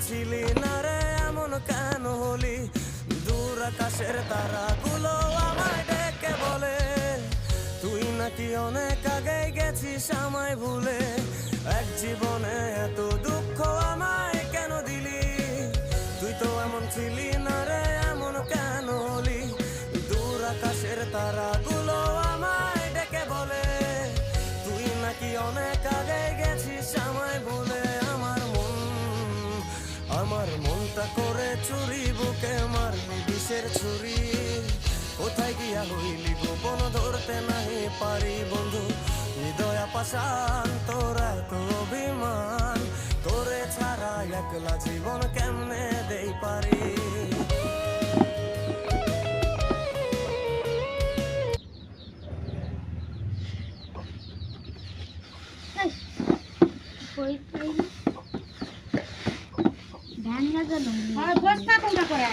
ছিলি না রে এমন কেন হলি, দূর আকাশের তারাগুলো আমায় ডেকে বলে তুই নাকি অনেক আগে গেছিস আমায় ভুলে। এক জীবনে এত দুঃখ আমায় কেন দিলি, তুই তো এমন ছিলি না রে এমন কেন হলি, দূর আকাশের তারাগুলো আমায় ডেকে বলে তুই নাকি অনেক আগে গেছিস আমায় ভুলে। আমার মনটা করে চুরি, বুকে মারলি বিষের ছুরি, কোথায় গিয়া হইলি গোপন ধরতে নাহি পারি বন্ধু। হৃদয় পাষাণ তোর এত অভিমান, তোরে ছাড়া একলা জীবন কেমনে দেই পারি। ধ্যান না জানো বস্তা তোমরা করে